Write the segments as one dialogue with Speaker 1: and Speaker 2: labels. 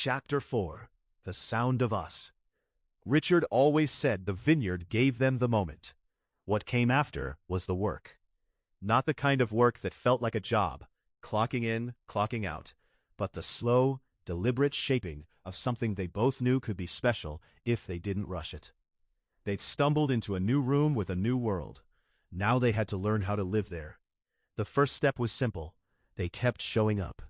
Speaker 1: Chapter 4. The Sound of Us. Richard always said the vineyard gave them the moment. What came after was the work. Not the kind of work that felt like a job, clocking in, clocking out, but the slow, deliberate shaping of something they both knew could be special if they didn't rush it. They'd stumbled into a new room with a new world. Now they had to learn how to live there. The first step was simple. They kept showing up.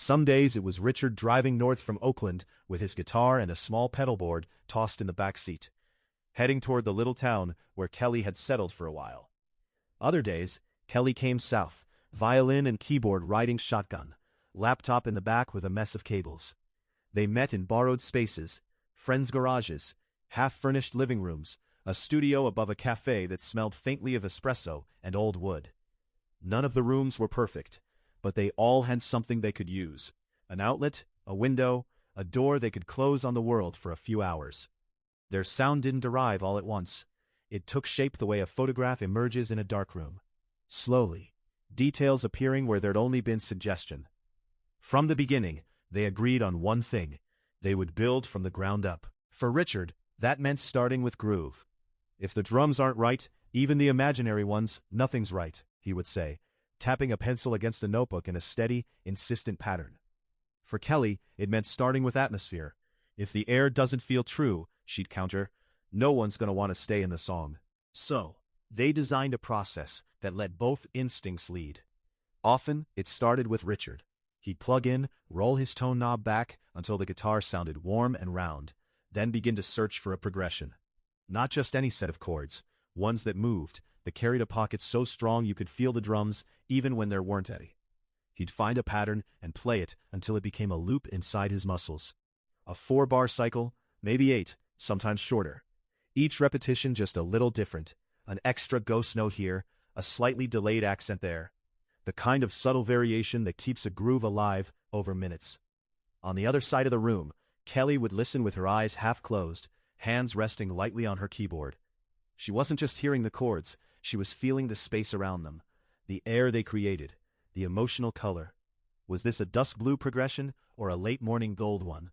Speaker 1: Some days it was Richard driving north from Oakland with his guitar and a small pedal board tossed in the back seat, heading toward the little town where Kelly had settled for a while. Other days, Kelly came south, violin and keyboard riding shotgun, laptop in the back with a mess of cables. They met in borrowed spaces, friends' garages, half-furnished living rooms, a studio above a cafe that smelled faintly of espresso and old wood. None of the rooms were perfect, but they all had something they could use: an outlet, a window, a door they could close on the world for a few hours. Their sound didn't arrive all at once. It took shape the way a photograph emerges in a darkroom. Slowly, details appearing where there'd only been suggestion. From the beginning, they agreed on one thing: they would build from the ground up. For Richard, that meant starting with groove. If the drums aren't right, even the imaginary ones, nothing's right, he would say, tapping a pencil against a notebook in a steady, insistent pattern. For Kelly, it meant starting with atmosphere. If the air doesn't feel true, she'd counter, no one's going to want to stay in the song. So, they designed a process that let both instincts lead. Often, it started with Richard. He'd plug in, roll his tone knob back until the guitar sounded warm and round, then begin to search for a progression. Not just any set of chords, ones that moved, that carried a pocket so strong you could feel the drums even when there weren't any. He'd find a pattern and play it until it became a loop inside his muscles. A 4-bar cycle, maybe 8, sometimes shorter. Each repetition just a little different, an extra ghost note here, a slightly delayed accent there. The kind of subtle variation that keeps a groove alive over minutes. On the other side of the room, Kelly would listen with her eyes half closed, hands resting lightly on her keyboard. She wasn't just hearing the chords, she was feeling the space around them, the air they created, the emotional color. Was this a dusk blue progression or a late morning gold one?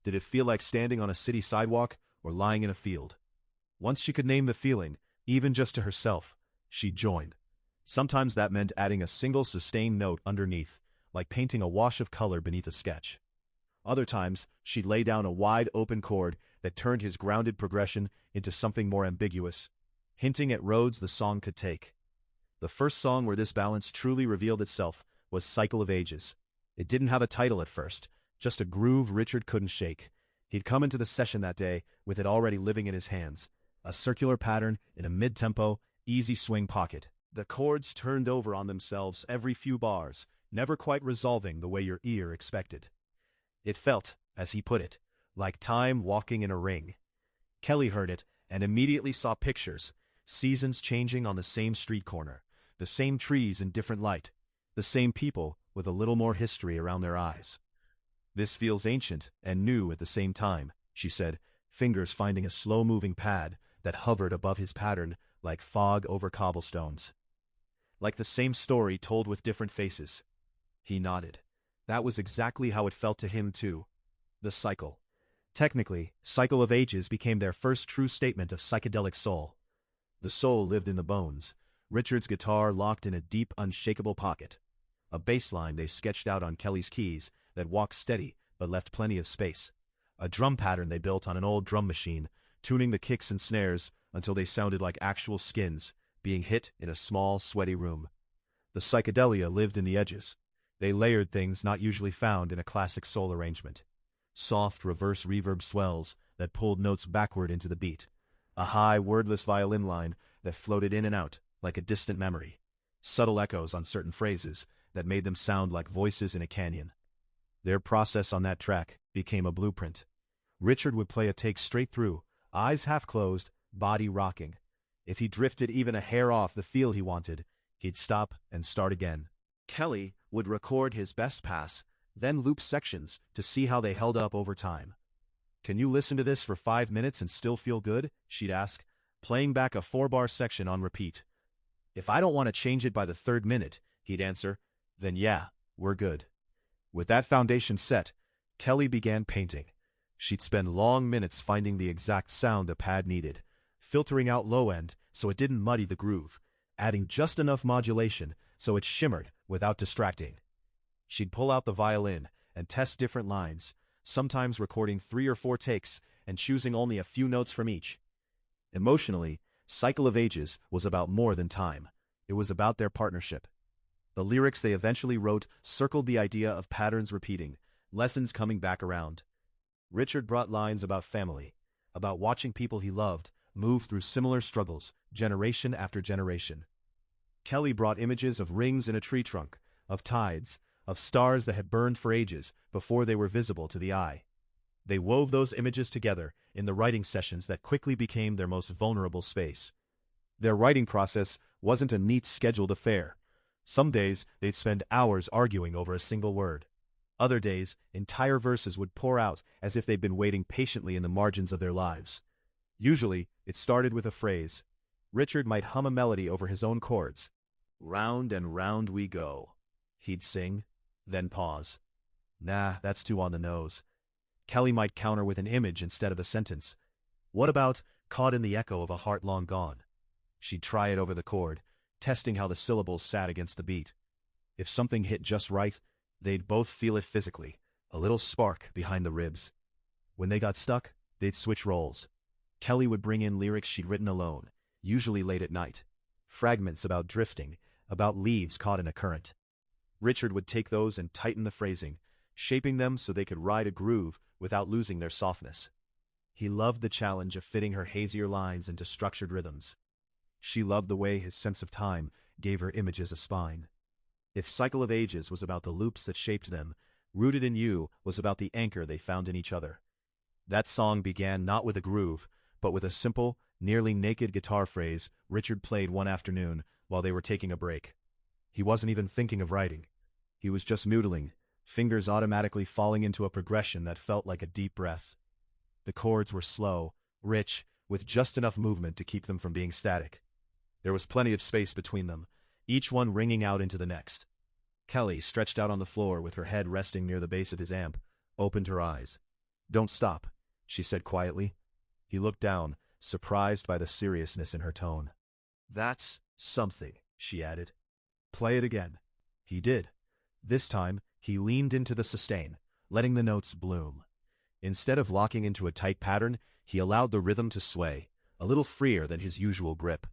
Speaker 1: Did it feel like standing on a city sidewalk or lying in a field? Once she could name the feeling, even just to herself, she'd join. Sometimes that meant adding a single sustained note underneath, like painting a wash of color beneath a sketch. Other times, she'd lay down a wide open chord that turned his grounded progression into something more ambiguous, hinting at roads the song could take. The first song where this balance truly revealed itself was Cycle of Ages. It didn't have a title at first, just a groove Richard couldn't shake. He'd come into the session that day with it already living in his hands, a circular pattern in a mid-tempo, easy swing pocket. The chords turned over on themselves every few bars, never quite resolving the way your ear expected. It felt, as he put it, like time walking in a ring. Kelly heard it and immediately saw pictures, seasons changing on the same street corner, the same trees in different light, the same people with a little more history around their eyes. "This feels ancient and new at the same time," she said, fingers finding a slow-moving pad that hovered above his pattern like fog over cobblestones. Like the same story told with different faces. He nodded. That was exactly how it felt to him too. The cycle. Technically, Cycle of Ages became their first true statement of psychedelic soul. The soul lived in the bones, Richard's guitar locked in a deep, unshakable pocket. A bass line they sketched out on Kelly's keys that walked steady but left plenty of space. A drum pattern they built on an old drum machine, tuning the kicks and snares until they sounded like actual skins, being hit in a small, sweaty room. The psychedelia lived in the edges. They layered things not usually found in a classic soul arrangement. Soft reverse reverb swells that pulled notes backward into the beat. A high, wordless violin line that floated in and out like a distant memory. Subtle echoes on certain phrases that made them sound like voices in a canyon. Their process on that track became a blueprint. Richard would play a take straight through, eyes half closed, body rocking. If he drifted even a hair off the feel he wanted, he'd stop and start again. Kelly would record his best pass, then loop sections to see how they held up over time. "Can you listen to this for 5 minutes and still feel good?" she'd ask, playing back a 4-bar section on repeat. "If I don't want to change it by the 3rd minute," he'd answer, "then yeah, we're good." With that foundation set, Kelly began painting. She'd spend long minutes finding the exact sound a pad needed, filtering out low end so it didn't muddy the groove, adding just enough modulation so it shimmered without distracting. She'd pull out the violin and test different lines, sometimes recording 3 or 4 takes and choosing only a few notes from each. Emotionally, Cycle of Ages was about more than time. It was about their partnership. The lyrics they eventually wrote circled the idea of patterns repeating, lessons coming back around. Richard brought lines about family, about watching people he loved move through similar struggles, generation after generation. Kelly brought images of rings in a tree trunk, of tides, of stars that had burned for ages before they were visible to the eye. They wove those images together in the writing sessions that quickly became their most vulnerable space. Their writing process wasn't a neat, scheduled affair. Some days, they'd spend hours arguing over a single word. Other days, entire verses would pour out as if they'd been waiting patiently in the margins of their lives. Usually, it started with a phrase. Richard might hum a melody over his own chords. "Round and round we go," he'd sing, then pause. "Nah, that's too on the nose." Kelly might counter with an image instead of a sentence. "What about caught in the echo of a heart long gone?" She'd try it over the chord, testing how the syllables sat against the beat. If something hit just right, they'd both feel it physically, a little spark behind the ribs. When they got stuck, they'd switch roles. Kelly would bring in lyrics she'd written alone, usually late at night. Fragments about drifting, about leaves caught in a current. Richard would take those and tighten the phrasing, shaping them so they could ride a groove without losing their softness. He loved the challenge of fitting her hazier lines into structured rhythms. She loved the way his sense of time gave her images a spine. If Cycle of Ages was about the loops that shaped them, Rooted in You was about the anchor they found in each other. That song began not with a groove, but with a simple, nearly naked guitar phrase Richard played one afternoon while they were taking a break. He wasn't even thinking of writing. He was just noodling, fingers automatically falling into a progression that felt like a deep breath. The chords were slow, rich, with just enough movement to keep them from being static. There was plenty of space between them, each one ringing out into the next. Kelly, stretched out on the floor with her head resting near the base of his amp, opened her eyes. "Don't stop," she said quietly. He looked down, surprised by the seriousness in her tone. "That's something," she added. "Play it again." He did. This time, he leaned into the sustain, letting the notes bloom. Instead of locking into a tight pattern, he allowed the rhythm to sway, a little freer than his usual grip.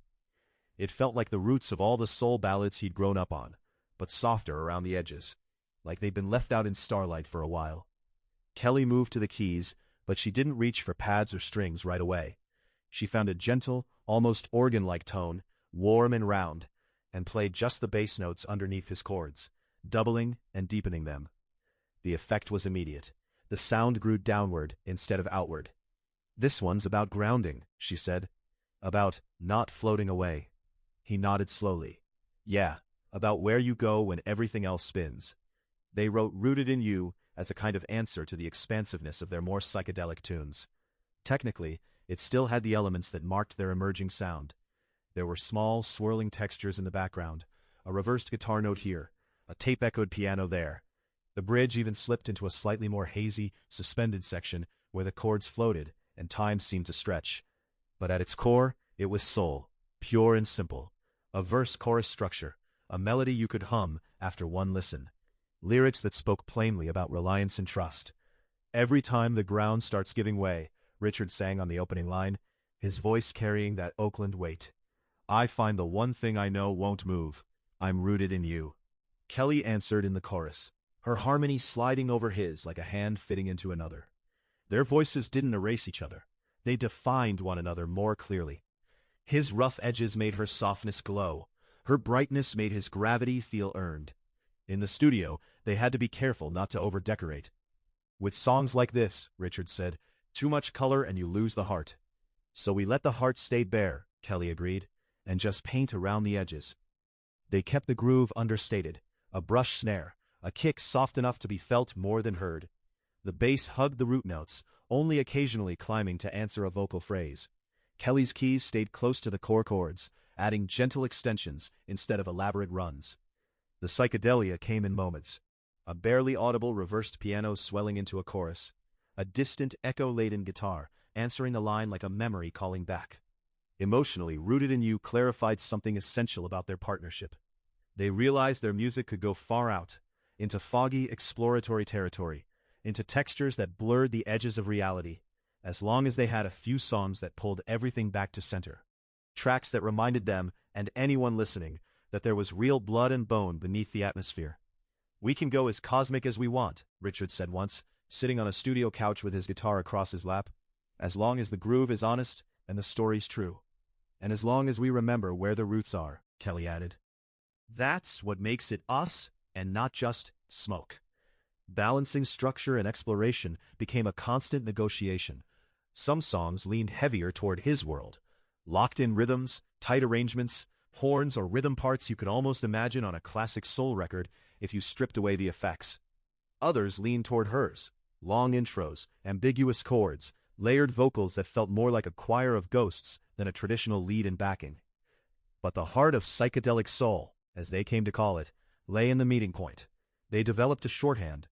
Speaker 1: It felt like the roots of all the soul ballads he'd grown up on, but softer around the edges, like they'd been left out in starlight for a while. Kelly moved to the keys, but she didn't reach for pads or strings right away. She found a gentle, almost organ-like tone, warm and round, and played just the bass notes underneath his chords, doubling and deepening them. The effect was immediate. The sound grew downward instead of outward. "This one's about grounding," she said. "About not floating away." He nodded slowly. "Yeah, about where you go when everything else spins." They wrote Rooted in You as a kind of answer to the expansiveness of their more psychedelic tunes. Technically, it still had the elements that marked their emerging sound. There were small, swirling textures in the background, a reversed guitar note here, a tape-echoed piano there. The bridge even slipped into a slightly more hazy, suspended section where the chords floated and time seemed to stretch. But at its core, it was soul, pure and simple. A verse-chorus structure, a melody you could hum after one listen. Lyrics that spoke plainly about reliance and trust. "Every time the ground starts giving way," Richard sang on the opening line, his voice carrying that Oakland weight. "I find the one thing I know won't move. I'm rooted in you." Kelly answered in the chorus, her harmony sliding over his like a hand fitting into another. Their voices didn't erase each other. They defined one another more clearly. His rough edges made her softness glow. Her brightness made his gravity feel earned. In the studio, they had to be careful not to over-decorate. "With songs like this," Richard said, "too much color and you lose the heart." "So we let the heart stay bare," Kelly agreed, "and just paint around the edges." They kept the groove understated, a brush snare, a kick soft enough to be felt more than heard. The bass hugged the root notes, only occasionally climbing to answer a vocal phrase. Kelly's keys stayed close to the core chords, adding gentle extensions instead of elaborate runs. The psychedelia came in moments. A barely audible reversed piano swelling into a chorus. A distant, echo-laden guitar, answering the line like a memory calling back. Emotionally rooted in you clarified something essential about their partnership. They realized their music could go far out, into foggy, exploratory territory, into textures that blurred the edges of reality, as long as they had a few songs that pulled everything back to center. Tracks that reminded them, and anyone listening, that there was real blood and bone beneath the atmosphere. "We can go as cosmic as we want," Richard said once, sitting on a studio couch with his guitar across his lap. "As long as the groove is honest and the story's true. And as long as we remember where the roots are," Kelly added. "That's what makes it us, and not just smoke." Balancing structure and exploration became a constant negotiation. Some songs leaned heavier toward his world. Locked-in rhythms, tight arrangements, horns or rhythm parts you could almost imagine on a classic soul record if you stripped away the effects. Others leaned toward hers. Long intros, ambiguous chords, layered vocals that felt more like a choir of ghosts than a traditional lead and backing. But the heart of psychedelic soul, as they came to call it, lay in the meeting point. They developed a shorthand.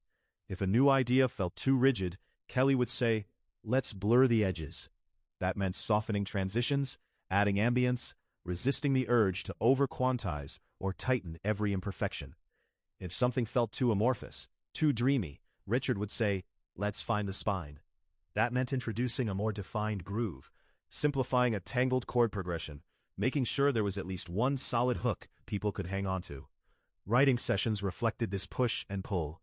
Speaker 1: If a new idea felt too rigid, Kelly would say, "Let's blur the edges." That meant softening transitions, adding ambience, resisting the urge to over-quantize or tighten every imperfection. If something felt too amorphous, too dreamy, Richard would say, "Let's find the spine." That meant introducing a more defined groove, simplifying a tangled chord progression, making sure there was at least one solid hook people could hang on to. Writing sessions reflected this push and pull.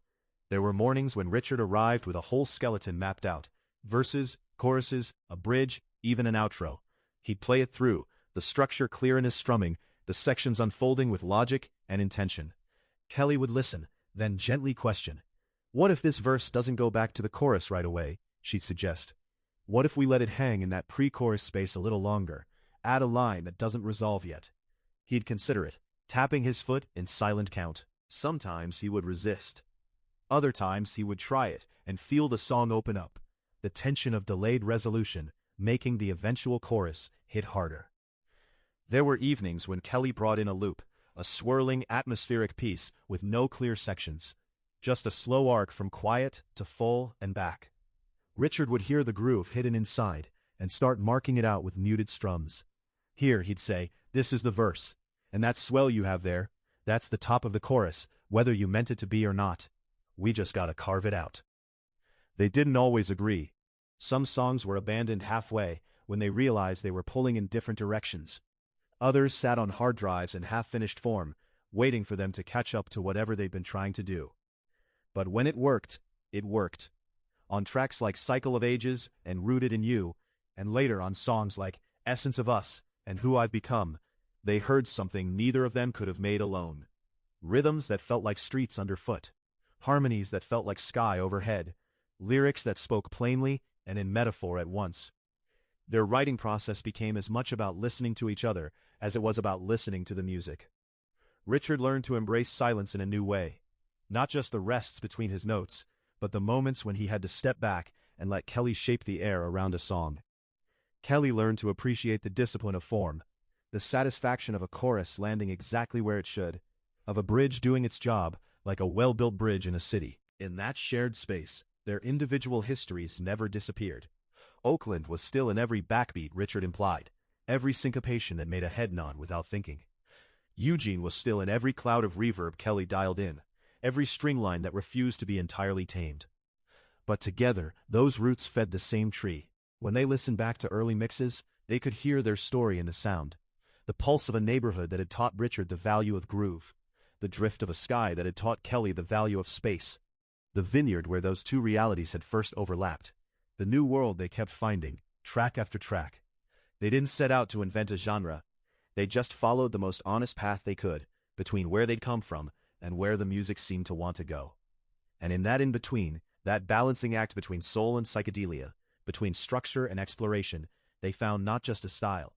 Speaker 1: There were mornings when Richard arrived with a whole skeleton mapped out. Verses, choruses, a bridge, even an outro. He'd play it through, the structure clear in his strumming, the sections unfolding with logic and intention. Kelly would listen, then gently question. "What if this verse doesn't go back to the chorus right away?" she'd suggest. "What if we let it hang in that pre-chorus space a little longer? Add a line that doesn't resolve yet?" He'd consider it, tapping his foot in silent count. Sometimes he would resist. Other times he would try it and feel the song open up, the tension of delayed resolution, making the eventual chorus hit harder. There were evenings when Kelly brought in a loop, a swirling, atmospheric piece with no clear sections, just a slow arc from quiet to full and back. Richard would hear the groove hidden inside and start marking it out with muted strums. "Here," he'd say, "this is the verse. And that swell you have there, that's the top of the chorus, whether you meant it to be or not. We just gotta carve it out." They didn't always agree. Some songs were abandoned halfway when they realized they were pulling in different directions. Others sat on hard drives in half-finished form, waiting for them to catch up to whatever they'd been trying to do. But when it worked, it worked. On tracks like Cycle of Ages and Rooted in You, and later on songs like Essence of Us and Who I've Become, they heard something neither of them could have made alone. Rhythms that felt like streets underfoot. Harmonies that felt like sky overhead. Lyrics that spoke plainly and in metaphor at once. Their writing process became as much about listening to each other as it was about listening to the music. Richard learned to embrace silence in a new way. Not just the rests between his notes, but the moments when he had to step back and let Kelly shape the air around a song. Kelly learned to appreciate the discipline of form, the satisfaction of a chorus landing exactly where it should, of a bridge doing its job like a well-built bridge in a city. In that shared space, their individual histories never disappeared. Oakland was still in every backbeat Richard implied, every syncopation that made a head nod without thinking. Eugene was still in every cloud of reverb Kelly dialed in, every string line that refused to be entirely tamed. But together, those roots fed the same tree. When they listened back to early mixes, they could hear their story in the sound. The pulse of a neighborhood that had taught Richard the value of groove. The drift of a sky that had taught Kelly the value of space. The vineyard where those two realities had first overlapped. The new world they kept finding, track after track. They didn't set out to invent a genre. They just followed the most honest path they could, between where they'd come from and where the music seemed to want to go. And in that in-between, that balancing act between soul and psychedelia, between structure and exploration, they found not just a style,